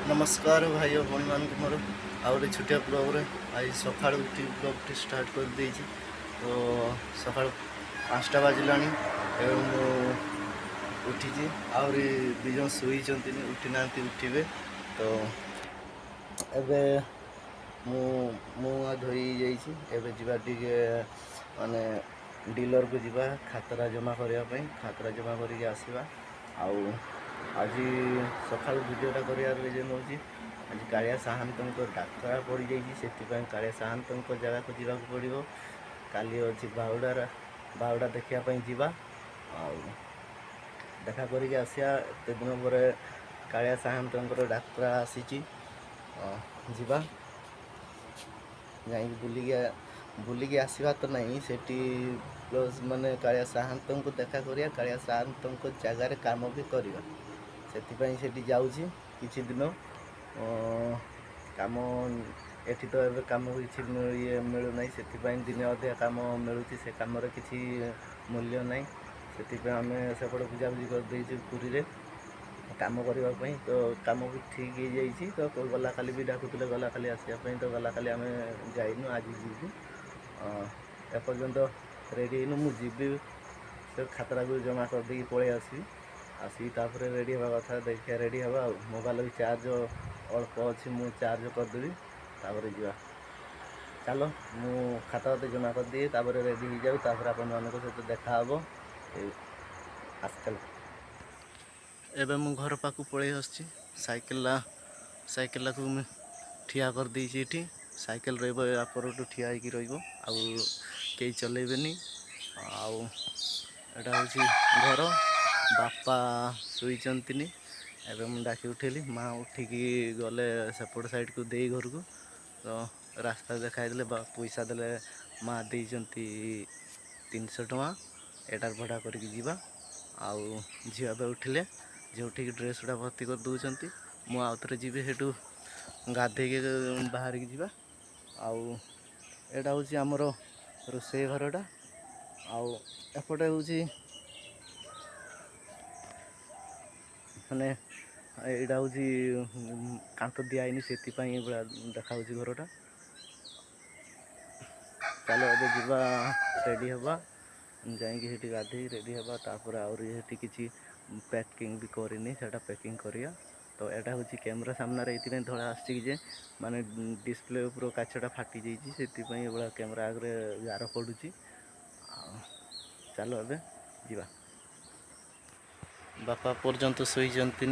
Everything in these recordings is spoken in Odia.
नमस्कार भाई और भौणी मान मोर आउे छोटिया ब्लग्रे आज सका उठी ब्लग्टी स्टार्ट कर दे तो सका 5टा बाजिला उठी आहरी दिज शुई उठी ना उठे तो एबे मुँह धोई जा माने डीलर को जीवा खातरा जमा करने खातरा जमा करके आसवा आउ आज सका भिडियोटा कर आज कालिया साहंत डाक्तरा पड़ जाए कालिया साहंत जगह को जावाक पड़ो काली अच्छी बाहुड़ा देखापी जावा देखा करके आसिया एत दिन पर कालिया साहंत डाक्तरा आसी जावा जा बुलिकी आसवा तो नहीं सेठी प्लस माने कालिया साहंत को देखा करिया कालिया साहंत जगार काम भी करवा से जाऊँगी किसी दिन काम एठी तो एबे काम किसी ये मिलूना से दिन अधिका काम मिलूँ से कम किसी मूल्य ना से आम सेपट बुझाबुझी कर पुरी रे काम करने तो काम भी ठीक हो जाइए तो गला खाली भी डाकुले गला खाली आसवाई तो गला खाली आम जाइनु आज जीवु एपर्यंत रेडी हूँ मुझे तो खातरा को जमा कर देकी पलि आसी तापर रेडी हवा कथा देखिए रेडी हवा मोबाइल भी चार्ज अल्प अच्छी मु चार्ज करदेवी तापर जा चलो मु खाता जमा कर दिए तापर रेडी हो जाऊ तापर आपण मानक सहित देखा हम आसचल एबे मु घर पाक पलि आसी साइकेल को ठिया कर देती साइकेल रपरटू ठिया हो चलेबेनी आटा हूँ घर बापा शुईचंती एवं मुझे डाकी उठेली माँ उठिकी गले सेपट साइड को दे घर को तो रास्ता देखाई पैसा देले माँ देती 300 टଙ୍କା एटार भड़ा करके जीवा आउ झील ए उठिले झी उठिकी ड्रेस गुड़ा भर्ती कर दौरान मुझे जी सेठू गाधे बाहर की जीवा आउ एटा हूँ आमर रोषे घरटा आउ एपटे हूँ माने यहाँ हूँ कांत दिखाई से देखा घरटा चलो अब जीवा रेडी हवा जाकि गाधे रेडी हवा तापर आहरी किसी पैकिंग भी करनी से पैकिंग करिया तो यहाँ हूँ कैमेरा सामने ये धड़ा आसे माने डिस्प्ले ऊपर काचटा फाटी जाइए से कैमेरा आगे गार पड़ू चलो अब जीवा बापा पर्यंत शुईचंती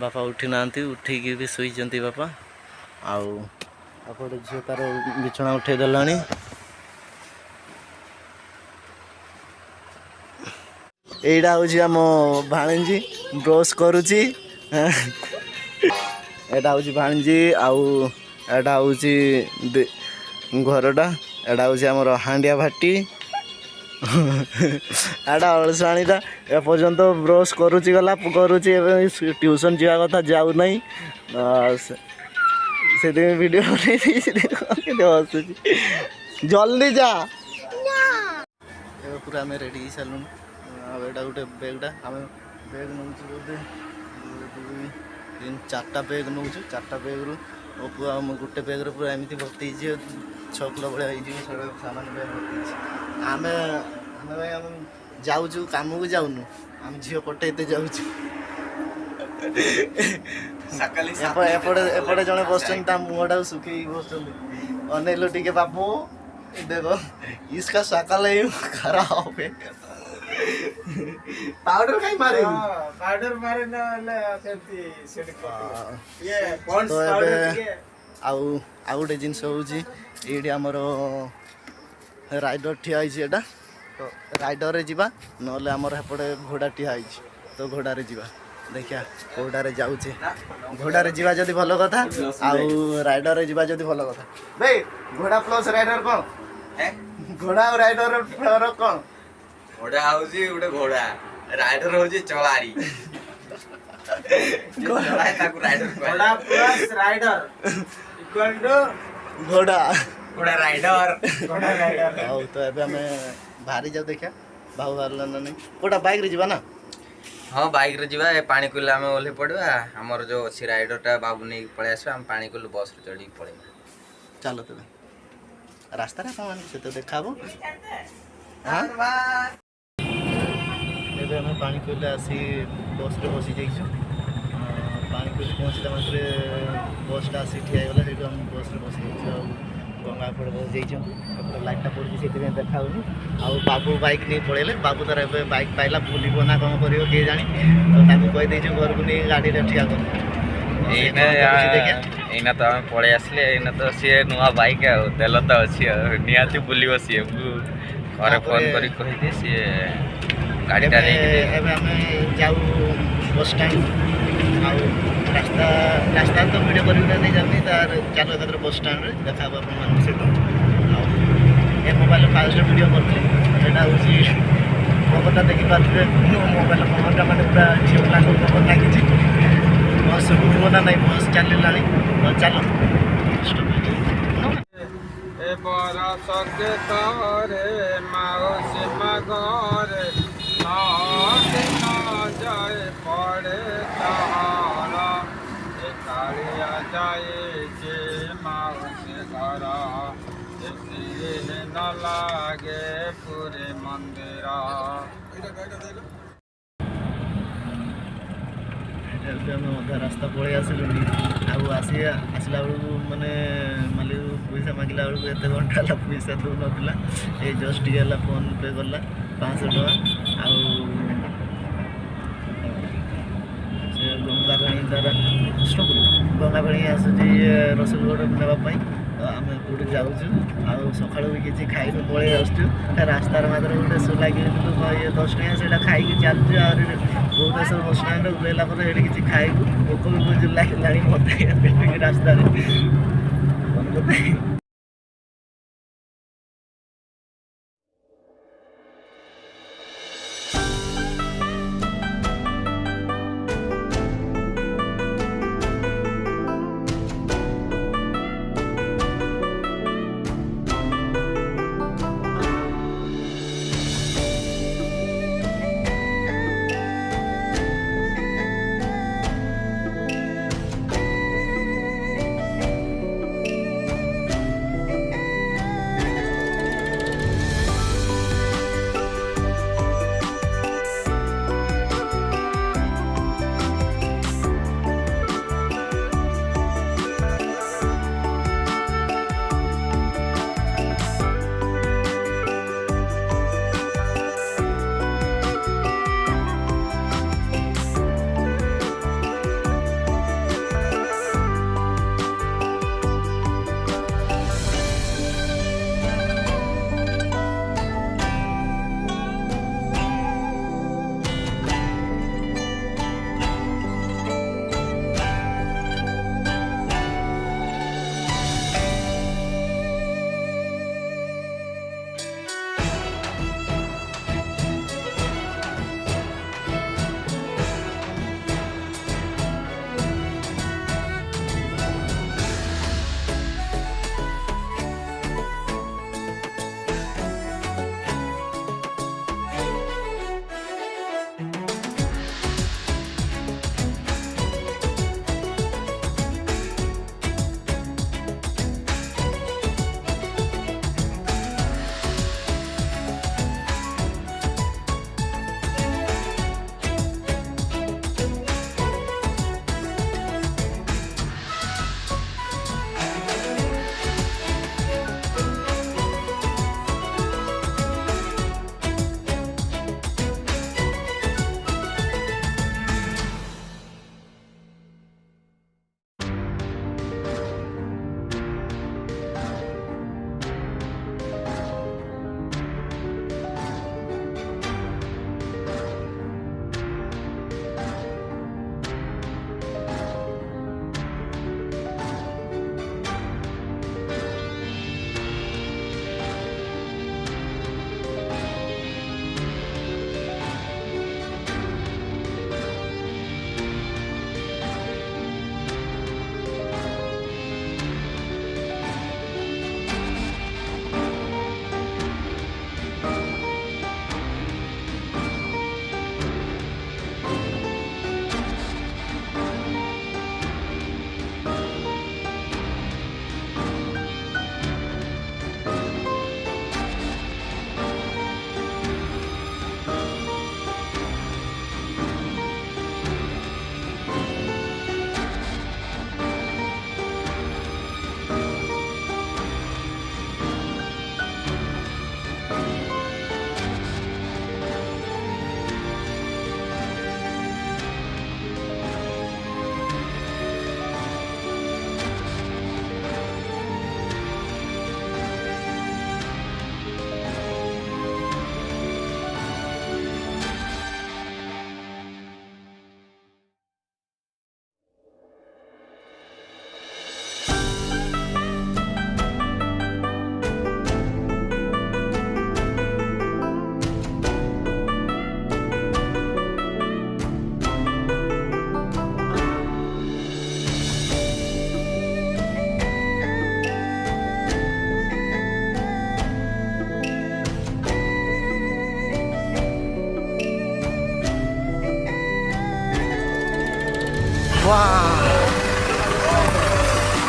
बापा उठी ना उठिकी भी शुईचंती बापा आपटे झील तार बिछना उठे देला एटा हूँ आम भाणीजी ब्रश करुची एटा हूँ भाणीजी आटा हूँ घरटा एटा हूँ आमर हांडिया भाटी एटा अलसाणीटा एपर्यंत ब्रश करुची गला करुची ट्यूशन जावा कथा जाऊ ना से वीडियो हसूँ जल्दी जा पूरा आम रेडी हो सारूँ आटा गोटे बैगटा आम बैग नौ बोधे 4टा बैग नौ 4टा बैग रु गोटे बैग्रे पूरा एमती भर्ती 6 किलो भाया सामान बैग भर्ती आम भाई आम जाऊँ कम को जाऊनु आम झील पटेते जाऊँ एपटे जड़े बसन मुहटा सुखे बस अनेल टे बाबू देखो इसका सकाल खराब है पाउडर कहीं मारे पाउडर मारे ना ये तो आउ गोटे जिनस हूँ ये आमर राइडर ठिया एटा तो राइडर रे जीवा नले आमर हेपटे घोड़ा ठिया तो घोड़ारे जीवा देखिया घोड़ारे जाऊे घोड़ारे जीवा जदि भल कथा आउ राइडर रे जीवा जदि भल कथा भाई घोड़ा प्लस राइडर कौन घोड़ा और राइडर फरक कौन घोड़ा हूँ गोटे घोड़ा राइडर हूँ चलारी घोड़ा प्लस राइडर इक्वल टू घोड़ा घोड़ा राइडर तो एबे हमें बाहरी जाऊ देखा बाहु बाहर ना नहीं कोटा बाइक रे जीवा ना हाँ बाइक रे जीवा पानी कुल आम ओह्ले पड़ा आमर जो अच्छी राइडरटा बाबू नहीं पलि आस पानी कुल बस रे चढ़ी पड़ेगा चलो तेरे रास्ता रे कौन से तो देखा ଏବେ ଆମେ ପାଣିକୋଇଲି ଆସି ବସ୍ରେ ବସି ଯାଇଛୁ ପାଣିକୋଇଲି ପହଞ୍ଚିଲା ମାତ୍ରେ ବସ୍ଟା ଆସି ଠିଆ ହେଇଗଲା ସେଇଠୁ ଆମେ ବସ୍ରେ ବସି ଯାଇଛୁ ଆଉ ଗଙ୍ଗାପଡ଼ ବସ୍ ଯାଇଛନ୍ତି ଏପଟେ ଲାଇଟ୍ଟା ପଡ଼ିଛି ସେଥିପାଇଁ ଦେଖା ହେଉନି ଆଉ ବାବୁ ବାଇକ୍ ନେଇ ପଳେଇଲେ ବାବୁ ତାର ଏବେ ବାଇକ୍ ପାଇଲା ବୁଲିବ ନା କ'ଣ କରିବ କିଏ ଜାଣି ତ ତାକୁ କହିଦେଇଛୁ ଘରକୁ ନେଇ ଗାଡ଼ିରେ ଠିଆ କର ଏଇନା ତ ଆମେ ପଳେଇ ଆସିଲେ ଏଇନା ତ ସିଏ ନୂଆ ବାଇକ୍ ଆଉ ତେଲ ତ ଅଛି ଆଉ ନିହାତି ବୁଲିବ ସିଏ ମୁଁ ଘରେ ଫୋନ୍ କରି କହିଦିଏ ସିଏ ଗାଡ଼ିଟା ନେଇକି ଏବେ ଆମେ ଯାଉ ବସ୍ଷ୍ଟାଣ୍ଡ ଆଉ ରାସ୍ତା ତ ଭିଡ଼ିଓ କରିବି ନା ନେଇ ଯାଉନି ତାର ଚାଲୁ ଏକାଥରେ ବସ୍ଷ୍ଟାଣ୍ଡରେ ଦେଖା ହେବ ଆପଣମାନଙ୍କ ସହିତ ଆଉ ଏ ମୋବାଇଲ ଫାଷ୍ଟ ଭିଡ଼ିଓ କରିଥିଲି ସେଇଟା ହେଉଛି କଭରଟା ଦେଖିପାରୁଥିବେ ମୋବାଇଲ କଭରଟା ମାନେ ପୁରା ଝିଅ ପିଲାଙ୍କ କଭର ଲାଗିଛି ବସ୍ ଉଠିବ ନା ନାହିଁ ବସ୍ ଚାଲିଲାଣି ଚାଲ ଏ ବରଷ କେତରେ ମାଉସୀ ଘରେ ଦିନ ଯାଏ ପଡ଼େ ତାହାର ଏ କାଳିଆ ଯାଇଛି ମାଉସୀ ଘର ନ ଲାଗେ ପୁରୀ ମନ୍ଦିର। ଏବେ ଆମେ ଅଧା ରାସ୍ତା ପଳେଇ ଆସିଲୁଣି ଆଉ ଆସିଲା ବେଳକୁ ମାନେ ମାଲିକ ପଇସା ମାଗିଲା ବେଳକୁ ଏତେ ଘଣ୍ଟା ହେଲା ପଇସା ଦେଉନଥିଲା ଏଇ ଜଷ୍ଟ ଟିକେ ହେଲା ଫୋନ୍ ପେ କଲା 500 ଟଙ୍କା ଆଉ ସେ ଗଙ୍ଗାପାଣି ଦ୍ୱାରା ଗଙ୍ଗାପାଣି ଆସୁଛି ରସୁଲଗଡ଼ ନେବା ପାଇଁ ତ ଆମେ କେଉଁଠି ଯାଉଛୁ ଆଉ ସକାଳୁ ବି କିଛି ଖାଇକି ପଳେଇ ଆସୁଛୁ ରାସ୍ତାରେ ମାତ୍ର ଗୋଟେ ଲାଗି 10 ଟଙ୍କା ସେଇଟା ଖାଇକି ଚାଲୁଛୁ ଆହୁରି ଭୁବନେଶ୍ୱର ବସ୍ ଷ୍ଟାଣ୍ଡରେ ଓହ୍ଲାଇଲା ପରେ ଏଠି କିଛି ଖାଇବୁ ଭୋକ ବି ବହୁତ ଲାଗିଲାଣି ମୋତେ ରାସ୍ତାରେ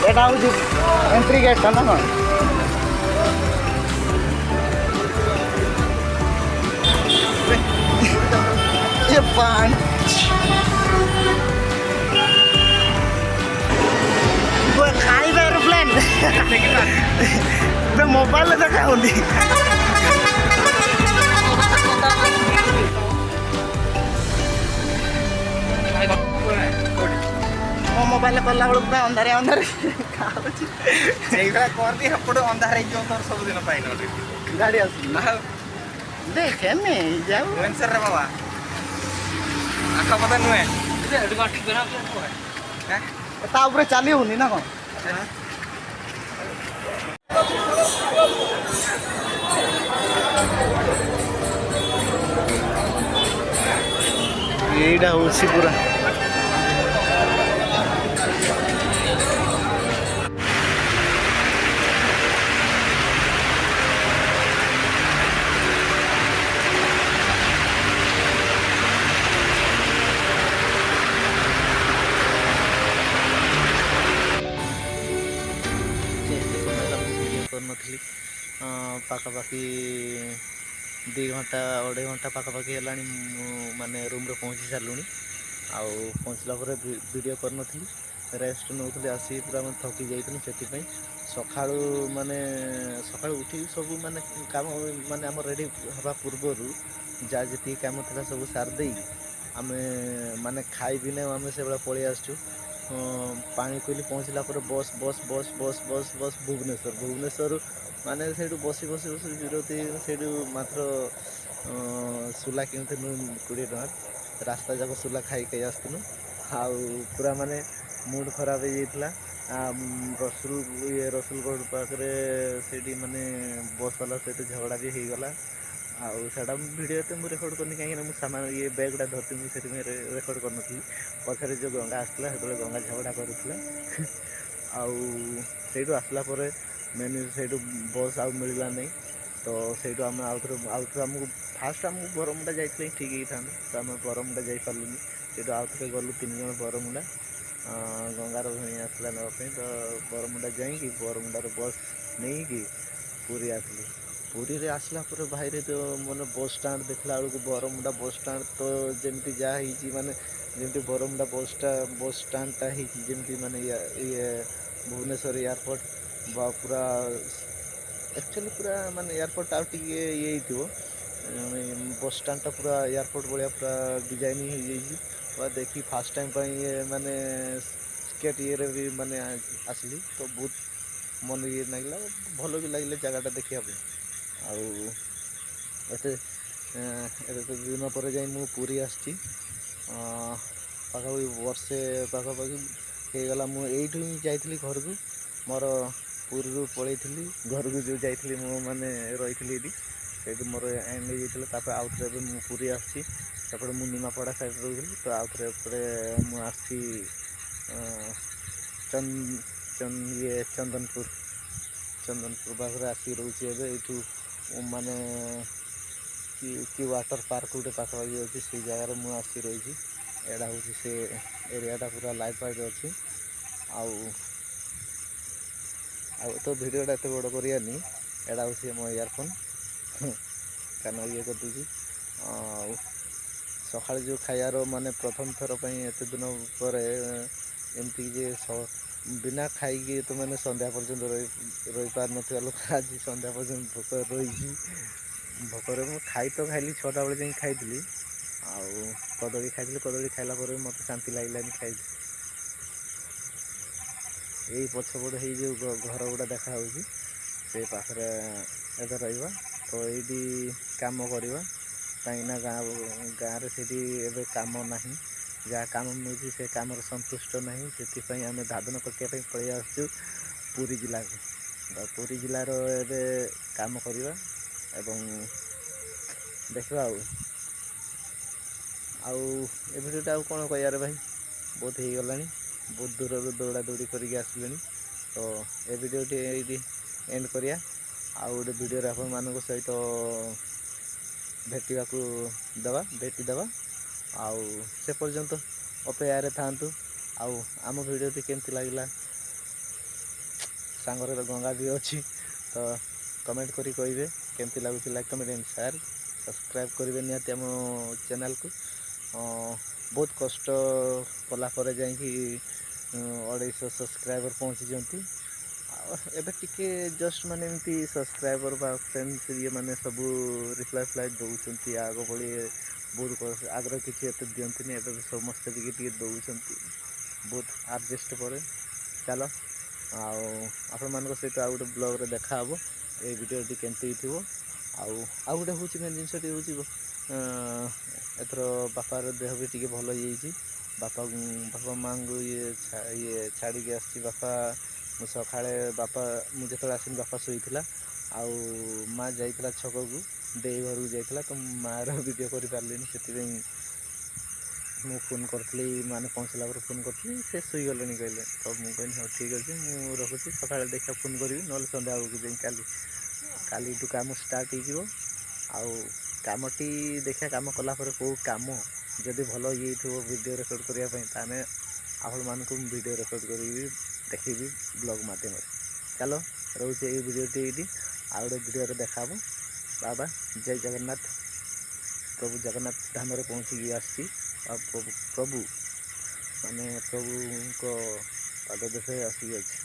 এটা হচ্ছে এন্ট্রি গেটটা না কଣ ये पान ଖାଇବା ଏରୋପ୍ଲେନ୍ ମୋବାଇଲରେ ଦେଖା ହଉନି ମୋ ମୋବାଇଲରେ କଲା ବେଳକୁ ପୁରା ଅନ୍ଧାରେ ଅନ୍ଧାରେ ଖାଉଛି ସେଇଭଳିଆ କରିଦି ଏପଟେ ଅନ୍ଧାର ହେଇଯିବ ତୋର ସବୁଦିନ ପାଇଁ ଗାଡ଼ି ଆସୁଛି ନା ଦେଖେନି ଯାଉ ଭୁବନେଶ୍ୱରରେ ବାବା ଆଖପାଖ ନୁହେଁ ତା ଉପରେ ଚାଲି ହଉନି ନା କ'ଣ ଏଇଟା ହଉଛି ପୁରା କରିନଥିଲି ପାଖାପାଖି 2 ଘଣ୍ଟା 2.5 ଘଣ୍ଟା ପାଖାପାଖି ହେଲାଣି ମୁଁ ମାନେ ରୁମ୍ରେ ପହଞ୍ଚି ସାରିଲୁଣି ଆଉ ପହଞ୍ଚିଲା ପରେ ଭିଡ଼ିଓ କରିନଥିଲି ରେଷ୍ଟ ନେଉଥିଲି ଆସିକି ପୁରା ଆମେ ଥକି ଯାଇଥିଲୁ ସେଥିପାଇଁ ସକାଳୁ ଉଠିକି ସବୁ ମାନେ କାମ ମାନେ ଆମର ରେଡ଼ି ହେବା ପୂର୍ବରୁ ଯାହା ଯେତିକି କାମ ଥିଲା ସବୁ ସାରି ଦେଇକି ଆମେ ମାନେ ଖାଇବିନା ଆମେ ସେଭଳିଆ ପଳେଇ ଆସିଛୁ ପାଣି କୋଇଲି ପହଞ୍ଚିଲା ପରେ ବସ୍ ଭୁବନେଶ୍ୱରରୁ ମାନେ ସେଇଠୁ ବସି ବିରତି ସେଇଠୁ ମାତ୍ର ସୁଲା କିଣିଥିଲୁ 20 ଟଙ୍କା ରାସ୍ତା ଯାକ ସୁଲା ଖାଇ ଆସିଥିଲୁ ଆଉ ପୁରା ମାନେ ମୁଡ୍ ଖରାପ ହେଇଯାଇଥିଲା ରସୁଲଗଡ଼ ପାଖରେ ସେଇଠି ମାନେ ବସ୍ ବାଲା ସହିତ ଝଗଡ଼ା ବି ହେଇଗଲା ଆଉ ସେଇଟା ଭିଡ଼ିଓ ଏତେ ମୁଁ ରେକର୍ଡ଼ କରିନି କାହିଁକିନା ମୁଁ ସାମାନ ବ୍ୟାଗ୍ଟା ଧରିଥିଲି ମୁଁ ସେଥିପାଇଁ ରେକର୍ଡ଼ କରିନଥିଲି ପଛରେ ଯେଉଁ ଗଙ୍ଗା ଆସିଥିଲା ସେତେବେଳେ ଗଙ୍ଗା ଝଗଡ଼ା କରୁଥିଲା ଆଉ ସେଇଠୁ ଆସିଲା ପରେ ମେନ୍ ସେଇଠୁ ବସ୍ ଆଉ ମିଳିଲା ନାହିଁ ତ ସେଇଠୁ ଆମେ ଆଉଥରେ ଆମକୁ ଫାଷ୍ଟ ଆମକୁ ବରମୁଣ୍ଡା ଯାଇଥିଲେ ଠିକ୍ ହେଇଥାନ୍ତା ତ ଆମେ ବରମୁଣ୍ଡା ଯାଇପାରିଲୁନି ସେଇଠୁ ଆଉଥରେ ଗଲୁ 3 ଜଣ ବରମୁଣ୍ଡା ଗଙ୍ଗାର ଭଉଣୀ ଆସିଲା ନେବା ପାଇଁ ତ ବରମୁଣ୍ଡା ଯାଇକି ବରମୁଣ୍ଡାରୁ ବସ୍ ନେଇକି ପୁରୀ ଆସିଲୁ ପୁରୀରେ ଆସିଲା ପରେ ଭାଇରେ ତ ମାନେ ବସ୍ ଷ୍ଟାଣ୍ଡ ଦେଖିଲା ବେଳକୁ ବରମୁଣ୍ଡା ବସ୍ ଷ୍ଟାଣ୍ଡ ତ ଯେମିତି ଯାହା ହେଇଛି ମାନେ ଯେମିତି ବରମୁଣ୍ଡା ବସ୍ ଷ୍ଟାଣ୍ଡଟା ହେଇଛି ଯେମିତି ମାନେ ଭୁବନେଶ୍ୱର ଏୟାରପୋର୍ଟ ବା ପୁରା ଆକ୍ଚୁଆଲି ପୁରା ମାନେ ଏୟାରପୋର୍ଟ ଆଉ ଟିକେ ହେଇଥିବ ବସ୍ ଷ୍ଟାଣ୍ଡଟା ପୁରା ଏୟାରପୋର୍ଟ ଭଳିଆ ପୁରା ଡିଜାଇନ୍ ହେଇଯାଇଛି ବା ଦେଖି ଫାର୍ଷ୍ଟ ଟାଇମ୍ ପାଇଁ ମାନେ ସ୍କେଟ୍ ଇଏରେ ବି ମାନେ ଆସିଲି ତ ବହୁତ ମନ ଲାଗିଲା ଭଲ ବି ଲାଗିଲା ଜାଗାଟା ଦେଖିବା ପାଇଁ ଆଉ ଏତେ ଦିନ ପରେ ଯାଇ ମୁଁ ପୁରୀ ଆସିଛି ପାଖାପାଖି ବର୍ଷେ ପାଖାପାଖି ହେଇଗଲା ମୁଁ ଏଇଠୁ ହିଁ ଯାଇଥିଲି ଘରକୁ ମୋର ପୁରୀରୁ ପଳେଇଥିଲି ଘରକୁ ଯେଉଁ ଯାଇଥିଲି ମୁଁ ମାନେ ରହିଥିଲି ଏଇଠି ସେଇଠି ମୋର ଏଣ୍ଡ ହେଇଯାଇଥିଲା ତାପରେ ଆଉଥରେ ଏବେ ମୁଁ ପୁରୀ ଆସିଛି ତାପରେ ମୁଁ ନିମାପଡ଼ା ସାଇଡ଼୍ ରହୁଥିଲି ତ ଆଉଥରେ ଏପଟେ ମୁଁ ଆସିଛି ଚନ୍ଦନପୁର ପାଖରେ ଆସିକି ରହୁଛି ଏବେ ଏଇଠୁ ମାନେ କି ୱାଟର ପାର୍କ ଗୋଟେ ପାଖାପାଖି ଅଛି ସେଇ ଜାଗାରେ ମୁଁ ଆସିକି ରହିଛି ଏଇଟା ହେଉଛି ସେ ଏରିଆଟା ପୁରା ଲାଇଟ୍ ଫାଇଟ୍ ଅଛି ଆଉ ତ ଭିଡ଼ିଓଟା ଏତେ ବଡ଼ କରିବାନି ଏଇଟା ହେଉଛି ମୋ ଇୟରଫୋନ୍ କାନ ଇଏ କରିଦେଉଛି ଆଉ ସକାଳେ ଯେଉଁ ଖାଇବାର ମାନେ ପ୍ରଥମ ଥର ପାଇଁ ଏତେ ଦିନ ପରେ ଏମିତିକି ଯେ ବିନା ଖାଇକି ତ ମାନେ ସନ୍ଧ୍ୟା ପର୍ଯ୍ୟନ୍ତ ରହିପାରିନଥିବା ଲୋକ ଆଜି ସନ୍ଧ୍ୟା ପର୍ଯ୍ୟନ୍ତ ଭୋକ ରହିଛି ଭୋକରେ ମୁଁ ଖାଇଲି 6ଟା ବେଳେ ଯାଇକି ଖାଇଥିଲି ଆଉ କଦଳୀ ଖାଇଥିଲି କଦଳୀ ଖାଇଲା ପରେ ମୋତେ ଶାନ୍ତି ଲାଗିଲାନି ଖାଇଲି ଏଇ ପଛପଟେ ହେଇ ଯେଉଁ ଘର ଗୁଡ଼ା ଦେଖାହେଉଛି ସେ ପାଖରେ ଏବେ ରହିବା ତ ଏଇଠି କାମ କରିବା କାହିଁକିନା ଗାଁରେ ସେଇଠି ଏବେ କାମ ନାହିଁ ଯାହା କାମ ମିଳୁଛି ସେ କାମରେ ସନ୍ତୁଷ୍ଟ ନାହିଁ ସେଥିପାଇଁ ଆମେ ଦାଦନ ଖଟିବା ପାଇଁ ପଳେଇ ଆସୁଛୁ ପୁରୀ ଜିଲ୍ଲାକୁ ପୁରୀ ଜିଲ୍ଲାର ଏବେ କାମ କରିବା ଏବଂ ଦେଖିବା ଆଉ ଏ ଭିଡ଼ିଓଟା ଆଉ କ'ଣ କହିବାରେ ଭାଇ ବହୁତ ହେଇଗଲାଣି ବହୁତ ଦୂରରୁ ଦୌଡ଼ା ଦୌଡ଼ି କରିକି ଆସିଲେଣି ତ ଏ ଭିଡ଼ିଓଟି ଏଇଠି ଏଣ୍ଡ କରିବା ଆଉ ଗୋଟେ ଭିଡ଼ିଓରେ ଆପଣମାନଙ୍କ ସହିତ ଭେଟି ଦେବା ଆଉ ସେ ପର୍ଯ୍ୟନ୍ତ ଅପେକ୍ଷାରେ ଥାଆନ୍ତୁ ଆଉ ଆମ ଭିଡ଼ିଓଟି କେମିତି ଲାଗିଲା, ସାଙ୍ଗରେ ତ ଗଙ୍ଗା ବି ଅଛି, ତ କମେଣ୍ଟ କରି କହିବେ କେମିତି ଲାଗୁଛି। Like comment and share, subscribe କରିବେ ନିହାତି ଆମ ଚ୍ୟାନେଲକୁ। ବହୁତ କଷ୍ଟ କଲା ପରେ ଯାଇକି 250 ସବସ୍କ୍ରାଇବର ପହଞ୍ଚିଛନ୍ତି। ଆଉ ଏବେ ଟିକେ ଜଷ୍ଟ ମାନେ ଏମିତି ସବସ୍କ୍ରାଇବର ବା ଫ୍ରେଣ୍ଡସ୍ ଇଏ ମାନେ ସବୁ ରିପ୍ଲାଏ ଦେଉଛନ୍ତି। ଆଗ ଭଳି ବହୁତ ଆଗ୍ରହ କିଛି ଏତେ ଦିଅନ୍ତିନି, ଏବେ ବି ସମସ୍ତେ ଟିକେ ଟିକେ ଦେଉଛନ୍ତି। ବହୁତ ଆଡ଼ଜଷ୍ଟ ପରେ ଚାଲ, ଆଉ ଆପଣମାନଙ୍କ ସହିତ ଆଉ ଗୋଟେ ବ୍ଲଗ୍ରେ ଦେଖାହେବ। ଏଇ ଭିଡ଼ିଓଟି କେମିତି ହେଇଥିବ। ଆଉ ଗୋଟେ ହେଉଛି ମେନ୍ ଜିନିଷଟି ହେଉଛି ଏଥର ବାପାର ଦେହ ବି ଟିକେ ଭଲ ହେଇଯାଇଛି। ବାପା ମାଆଙ୍କୁ ଇଏ ଛାଡ଼ିକି ଆସିଛି। ମୁଁ ସକାଳେ ମୁଁ ଯେତେବେଳେ ଆସିଲି ବାପା ଶୋଇଥିଲା, ଆଉ ମାଆ ଯାଇଥିଲା ଛକକୁ, ଦେଇ ଘରକୁ ଯାଇଥିଲା। ତ ମାଆର ଭିଡ଼ିଓ କରିପାରିଲିନି, ସେଥିପାଇଁ ମୁଁ ଫୋନ୍ କରିଥିଲି, ମାନେ ପହଞ୍ଚିଲା ପରେ ଫୋନ୍ କରିଥିଲି, ସେ ଶୋଇଗଲେଣି କହିଲେ। ତ ମୁଁ କହିଲି ହଉ ଠିକ୍ ଅଛି, ମୁଁ ରଖୁଛି, ସକାଳେ ଦେଖିବା ଫୋନ୍ କରିବି, ନହେଲେ ସନ୍ଧ୍ୟାବେଳକୁ ଯାଇ କାଲିଠୁ କାମ ଷ୍ଟାର୍ଟ ହେଇଯିବ। ଆଉ କାମଟି ଦେଖିବା, କାମ କଲା ପରେ କେଉଁ କାମ ଯଦି ଭଲ ହେଇଥିବ ଭିଡ଼ିଓ ରେକର୍ଡ଼ କରିବା ପାଇଁ, ତାହେଲେ ଆପଣମାନଙ୍କୁ ମୁଁ ଭିଡ଼ିଓ ରେକର୍ଡ଼ କରିବି, ଦେଖିବି ବ୍ଲଗ୍ ମାଧ୍ୟମରେ। ଚାଲ, ରହୁଛି ଏଇ ଭିଡ଼ିଓଟି ଏଇଠି, ଆଉ ଗୋଟେ ଭିଡ଼ିଓରେ ଦେଖାହେବ। ବାବା ଜୟ ଜଗନ୍ନାଥ। ପ୍ରଭୁ ଜଗନ୍ନାଥ ଧାମରେ ପହଞ୍ଚିକି ଆସିଛି। ଆଉ ପ୍ରଭୁଙ୍କ ପାଦ ଦେଶରେ ଆସିକି ଅଛି।